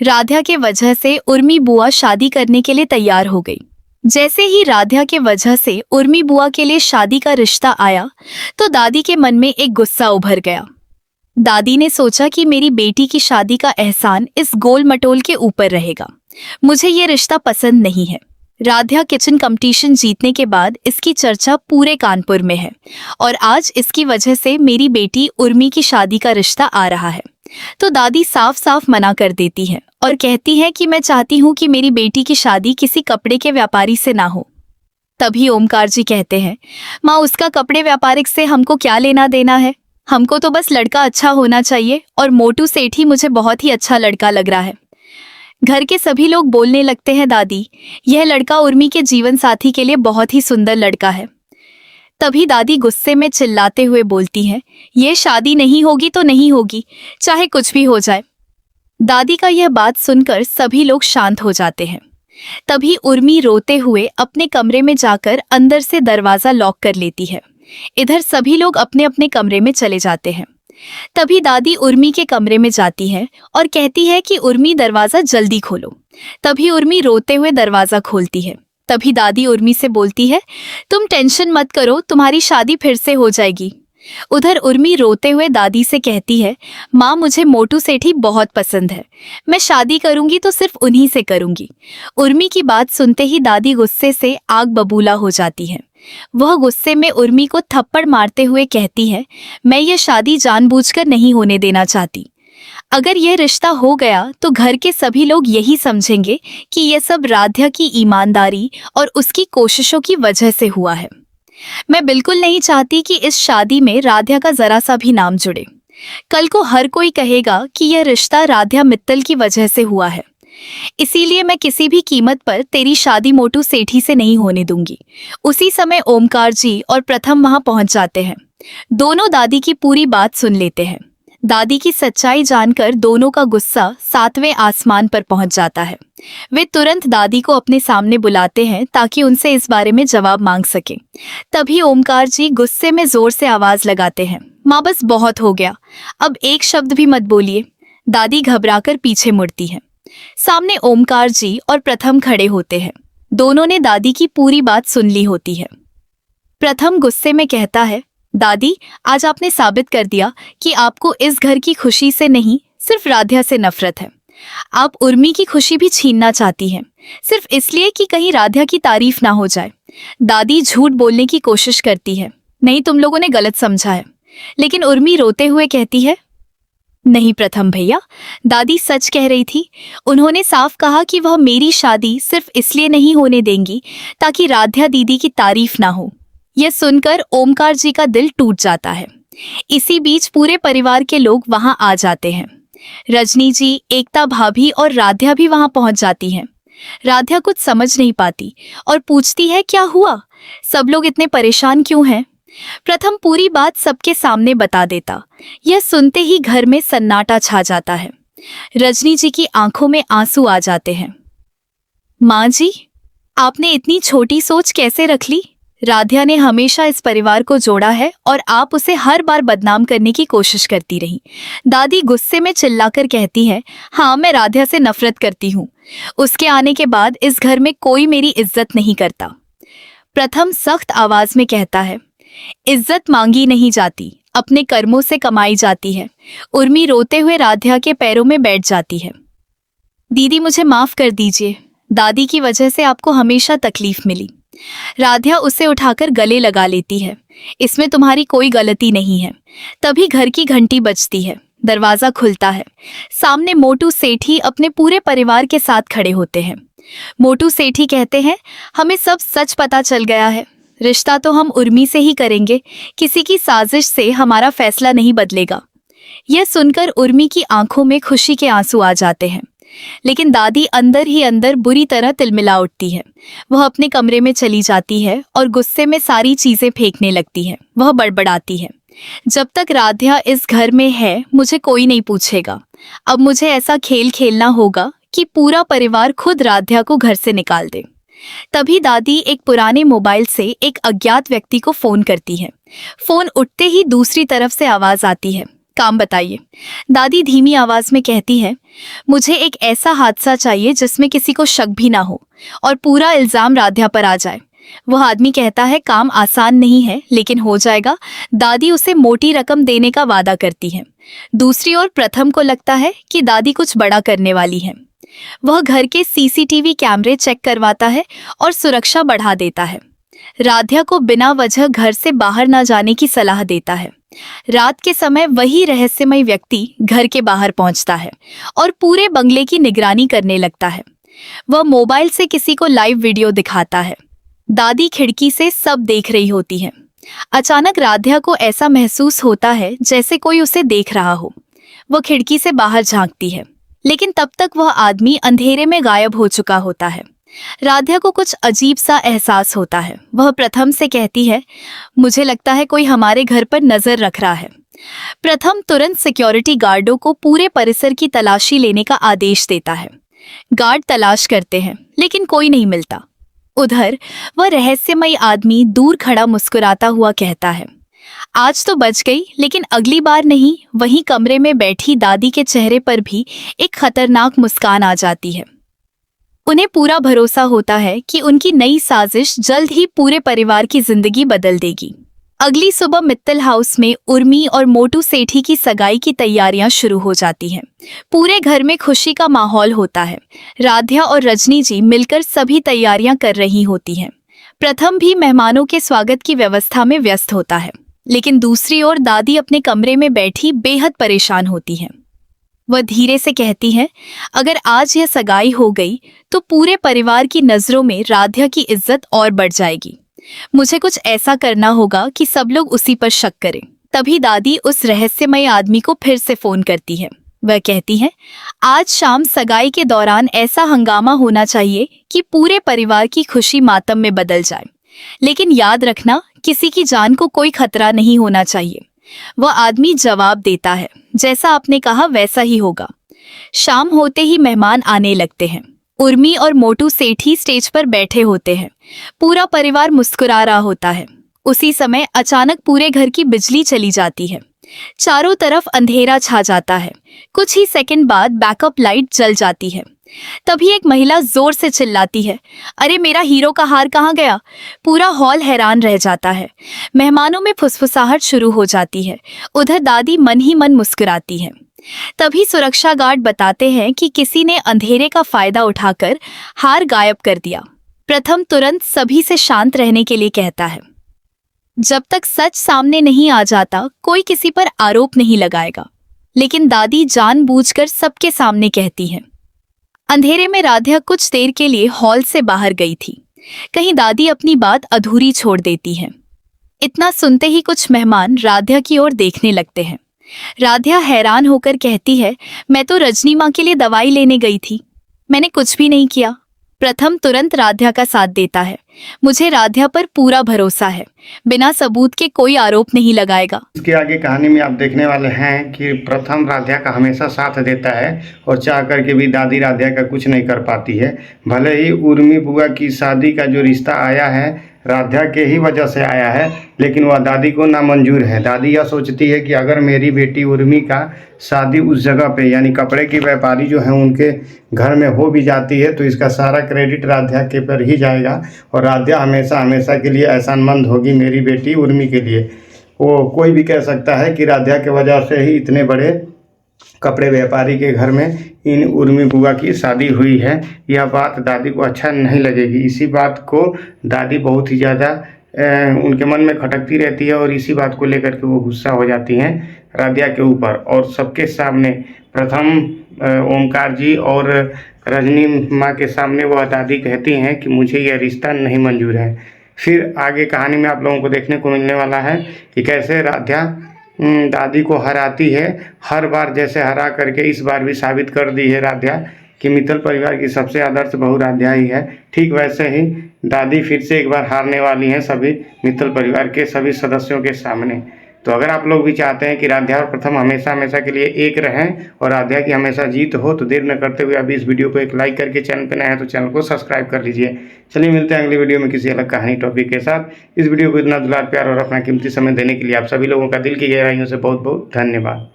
राधा के वजह से उर्मी बुआ शादी करने के लिए तैयार हो गई। जैसे ही राधा के वजह से उर्मी बुआ के लिए शादी का रिश्ता आया तो दादी के मन में एक गुस्सा उभर गया। दादी ने सोचा कि मेरी बेटी की शादी का एहसान इस गोल मटोल के ऊपर रहेगा। मुझे ये रिश्ता पसंद नहीं है। राधा किचन कंपटीशन जीतने के बाद इसकी चर्चा पूरे कानपुर में है और आज इसकी वजह से मेरी बेटी उर्मी की शादी का रिश्ता आ रहा है। तो दादी साफ साफ मना कर देती है और कहती है कि मैं चाहती हूँ कि मेरी बेटी की शादी किसी कपड़े के व्यापारी से ना हो। तभी ओमकार जी कहते हैं, माँ उसका कपड़े व्यापारिक से हमको क्या लेना देना है, हमको तो बस लड़का अच्छा होना चाहिए और मोटू सेठ ही मुझे बहुत ही अच्छा लड़का लग रहा है। घर के सभी लोग बोलने लगते हैं, दादी यह लड़का उर्मी के जीवन साथी के लिए बहुत ही सुंदर लड़का है। तभी दादी गुस्से में चिल्लाते हुए बोलती हैं, ये शादी नहीं होगी तो नहीं होगी, चाहे कुछ भी हो जाए। दादी का यह बात सुनकर सभी लोग शांत हो जाते हैं। तभी उर्मी रोते हुए अपने कमरे में जाकर अंदर से दरवाजा लॉक कर लेती है। इधर सभी लोग अपने अपने कमरे में चले जाते हैं। तभी दादी उर्मी के कमरे में जाती है और कहती है कि उर्मी दरवाजा जल्दी खोलो। तभी उर्मी रोते हुए दरवाजा खोलती है। तभी दादी उर्मी से बोलती है, तुम टेंशन मत करो, तुम्हारी शादी फिर से हो जाएगी। उधर उर्मी रोते हुए दादी से कहती है, माँ मुझे मोटू सेठी बहुत पसंद है, मैं शादी करूंगी तो सिर्फ उन्हीं से करूंगी। उर्मी की बात सुनते ही दादी गुस्से से आग बबूला हो जाती है। वह गुस्से में उर्मी को थप्पड़ मारते हुए कहती है, मैं ये शादी जानबूझकर नहीं होने देना चाहती। अगर यह रिश्ता हो गया तो घर के सभी लोग यही समझेंगे कि यह सब राधा की ईमानदारी और उसकी कोशिशों की वजह से हुआ है। मैं बिल्कुल नहीं चाहती कि इस शादी में राधा का जरा सा भी नाम जुड़े। कल को हर कोई कहेगा कि यह रिश्ता राधा मित्तल की वजह से हुआ है। इसीलिए मैं किसी भी कीमत पर तेरी शादी मोटू सेठी से नहीं होने दूंगी। उसी समय ओमकार जी और प्रथम वहां पहुंच जाते हैं। दोनों दादी की पूरी बात सुन लेते हैं। दादी की सच्चाई जानकर दोनों का गुस्सा 7वें आसमान पर पहुंच जाता है। वे तुरंत दादी को अपने सामने बुलाते हैं ताकि उनसे इस बारे में जवाब मांग सके। तभी ओमकार जी गुस्से में जोर से आवाज लगाते हैं, माँ बस बहुत हो गया, अब एक शब्द भी मत बोलिए। दादी घबराकर पीछे मुड़ती है। सामने ओमकार जी और प्रथम खड़े होते हैं। दोनों ने दादी की पूरी बात सुन ली होती है। प्रथम गुस्से में कहता है, दादी आज आपने साबित कर दिया कि आपको इस घर की खुशी से नहीं सिर्फ राधा से नफरत है। आप उर्मी की खुशी भी छीनना चाहती हैं, सिर्फ इसलिए कि कहीं राधा की तारीफ ना हो जाए। दादी झूठ बोलने की कोशिश करती है, नहीं तुम लोगों ने गलत समझा है। लेकिन उर्मी रोते हुए कहती है, नहीं प्रथम भैया, दादी सच कह रही थी। उन्होंने साफ कहा कि वह मेरी शादी सिर्फ इसलिए नहीं होने देंगी ताकि राधा दीदी की तारीफ ना हो। यह सुनकर ओमकार जी का दिल टूट जाता है। इसी बीच पूरे परिवार के लोग वहां आ जाते हैं। रजनी जी, एकता भाभी और राधा भी वहां पहुंच जाती हैं। राधा कुछ समझ नहीं पाती और पूछती है, क्या हुआ, सब लोग इतने परेशान क्यों हैं? प्रथम पूरी बात सबके सामने बता देता। यह सुनते ही घर में सन्नाटा छा जाता है। रजनी जी की आंखों में आंसू आ जाते हैं। माँ जी, आपने इतनी छोटी सोच कैसे रख ली? राधा ने हमेशा इस परिवार को जोड़ा है और आप उसे हर बार बदनाम करने की कोशिश करती रही। दादी गुस्से में चिल्लाकर कहती है, हाँ मैं राधा से नफरत करती हूँ। उसके आने के बाद इस घर में कोई मेरी इज्जत नहीं करता। प्रथम सख्त आवाज में कहता है, इज्जत मांगी नहीं जाती, अपने कर्मों से कमाई जाती है। उर्मी रोते हुए राधा के पैरों में बैठ जाती है। दीदी मुझे माफ कर दीजिए, दादी की वजह से आपको हमेशा तकलीफ मिली। राधा उसे उठाकर गले लगा लेती है, इसमें तुम्हारी कोई गलती नहीं है। तभी घर की घंटी बजती है, दरवाजा खुलता है। सामने मोटू सेठी अपने पूरे परिवार के साथ खड़े होते हैं। मोटू सेठी कहते हैं, हमें सब सच पता चल गया है। रिश्ता तो हम उर्मी से ही करेंगे, किसी की साजिश से हमारा फैसला नहीं बदलेगा। यह सुनकर उर्मी की आंखों में खुशी के आंसू आ जाते हैं, लेकिन दादी अंदर ही अंदर बुरी तरह तिलमिला उठती है। वह अपने कमरे में चली जाती है और गुस्से में सारी चीजें फेंकने लगती है। वह बड़बड़ाती है, जब तक राधा इस घर में है मुझे कोई नहीं पूछेगा। अब मुझे ऐसा खेल खेलना होगा कि पूरा परिवार खुद राधा को घर से निकाल दे। तभी दादी एक पुराने मोबाइल से एक अज्ञात व्यक्ति को फोन करती है। फोन उठते ही दूसरी तरफ से आवाज आती है, काम बताइए। दादी धीमी आवाज में कहती है, मुझे एक ऐसा हादसा चाहिए जिसमें किसी को शक भी ना हो और पूरा इल्जाम राध्या पर आ जाए। वह आदमी कहता है, काम आसान नहीं है लेकिन हो जाएगा। दादी उसे मोटी रकम देने का वादा करती है। दूसरी ओर प्रथम को लगता है कि दादी कुछ बड़ा करने वाली है। वह घर के सीसीटीवी कैमरे चेक करवाता है और सुरक्षा बढ़ा देता है। राध्या को बिना वजह घर से बाहर न जाने की सलाह देता है। रात के समय वही रहस्यमय व्यक्ति घर के बाहर पहुंचता है और पूरे बंगले की निगरानी करने लगता है। वह मोबाइल से किसी को लाइव वीडियो दिखाता है। दादी खिड़की से सब देख रही होती है। अचानक राध्या को ऐसा महसूस होता है जैसे कोई उसे देख रहा हो। वह खिड़की से बाहर झांकती है, लेकिन तब तक वह आदमी अंधेरे में गायब हो चुका होता है। राध्या को कुछ अजीब सा एहसास होता है। वह प्रथम से कहती है, मुझे लगता है कोई हमारे घर पर नजर रख रहा है। प्रथम तुरंत सिक्योरिटी गार्डों को पूरे परिसर की तलाशी लेने का आदेश देता है। गार्ड तलाश करते हैं लेकिन कोई नहीं मिलता। उधर वह रहस्यमय आदमी दूर खड़ा मुस्कुराता हुआ कहता है, आज तो बच गई, लेकिन अगली बार नहीं। वहीं कमरे में बैठी दादी के चेहरे पर भी एक खतरनाक मुस्कान आ जाती है। उन्हें पूरा भरोसा होता है कि उनकी नई साजिश जल्द ही पूरे परिवार की जिंदगी बदल देगी। अगली सुबह मित्तल हाउस में उर्मी और मोटू सेठी की सगाई की तैयारियां शुरू हो जाती हैं। पूरे घर में खुशी का माहौल होता है। राध्या और रजनी जी मिलकर सभी तैयारियां कर रही होती हैं। प्रथम भी मेहमानों के स्वागत की व्यवस्था में व्यस्त होता है, लेकिन दूसरी ओर दादी अपने कमरे में बैठी बेहद परेशान होती है। वह धीरे से कहती है, अगर आज यह सगाई हो गई तो पूरे परिवार की नजरों में राध्या की इज्जत और बढ़ जाएगी। मुझे कुछ ऐसा करना होगा कि सब लोग उसी पर शक करें। तभी दादी उस रहस्यमय आदमी को फिर से फोन करती है। वह कहती है, आज शाम सगाई के दौरान ऐसा हंगामा होना चाहिए कि पूरे परिवार की खुशी मातम में बदल जाए, लेकिन याद रखना, किसी की जान को कोई खतरा नहीं होना चाहिए। वह आदमी जवाब देता है, जैसा आपने कहा वैसा ही होगा। शाम होते ही मेहमान आने लगते हैं। उर्मी और मोटू सेठी स्टेज पर बैठे होते हैं। पूरा परिवार मुस्कुरा रहा होता है। उसी समय अचानक पूरे घर की बिजली चली जाती है। चारों तरफ अंधेरा छा जाता है। कुछ ही सेकंड बाद बैकअप लाइट जल जाती है। तभी एक महिला जोर से चिल्लाती है, अरे मेरा हीरो का हार कहाँ गया? पूरा हॉल हैरान रह जाता है। मेहमानों में फुसफुसाहट शुरू हो जाती है। उधर दादी मन ही मन मुस्कुराती है। तभी सुरक्षा गार्ड बताते हैं कि किसी ने अंधेरे का फायदा उठाकर हार गायब कर दिया। प्रथम तुरंत सभी से शांत रहने के लिए कहता है, जब तक सच सामने नहीं आ जाता कोई किसी पर आरोप नहीं लगाएगा। लेकिन दादी जानबूझकर सबके सामने कहती है। अंधेरे में राध्या कुछ देर के लिए हॉल से बाहर गई थी। कहीं दादी अपनी बात अधूरी छोड़ देती है। इतना सुनते ही कुछ मेहमान राध्या की ओर देखने लगते हैं। राध्या हैरान होकर कहती है, मैं तो रजनी माँ के लिए दवाई लेने गई थी, मैंने कुछ भी नहीं किया। प्रथम तुरंत राध्या का साथ देता है। मुझे राध्या पर पूरा भरोसा है, बिना सबूत के कोई आरोप नहीं लगाएगा। इसके आगे कहानी में आप देखने वाले हैं कि प्रथम राध्या का हमेशा साथ देता है और चाह करके भी दादी राध्या का कुछ नहीं कर पाती है। भले ही उर्मी बुआ की शादी का जो रिश्ता आया है राध्या के ही वजह से आया है, लेकिन वह दादी को नामंजूर है। दादी यह सोचती है कि अगर मेरी बेटी उर्मी का शादी उस जगह पे यानी कपड़े की व्यापारी जो हैं उनके घर में हो भी जाती है तो इसका सारा क्रेडिट राध्या के पर ही जाएगा और राध्या हमेशा हमेशा के लिए एहसानमंद होगी मेरी बेटी उर्मी के लिए। वो कोई भी कह सकता है कि राध्या के वजह से ही इतने बड़े कपड़े व्यापारी के घर में इन उर्मी बुआ की शादी हुई है। यह बात दादी को अच्छा नहीं लगेगी। इसी बात को दादी बहुत ही ज़्यादा उनके मन में खटकती रहती है और इसी बात को लेकर के वो गुस्सा हो जाती हैं राध्या के ऊपर। और सबके सामने प्रथम ओमकार जी और रजनी माँ के सामने वह दादी कहती हैं कि मुझे यह रिश्ता नहीं मंजूर है। फिर आगे कहानी में आप लोगों को देखने को मिलने वाला है कि कैसे राध्या दादी को हराती है। हर बार जैसे हरा करके इस बार भी साबित कर दी है राध्या कि मित्तल परिवार की सबसे आदर्श बहू राध्या ही है। ठीक वैसे ही दादी फिर से एक बार हारने वाली हैं सभी मित्तल परिवार के सभी सदस्यों के सामने। तो अगर आप लोग भी चाहते हैं कि राध्या और प्रथम हमेशा हमेशा के लिए एक रहें और राध्या की हमेशा जीत हो तो देर न करते हुए अभी इस वीडियो को एक लाइक करके चैनल पर नया है तो चैनल को सब्सक्राइब कर लीजिए। चलिए मिलते हैं अगली वीडियो में किसी अलग कहानी टॉपिक के साथ। इस वीडियो को इतना दुलार प्यार और अपना कीमती समय देने के लिए आप सभी लोगों का दिल की गहराइयों से बहुत बहुत धन्यवाद।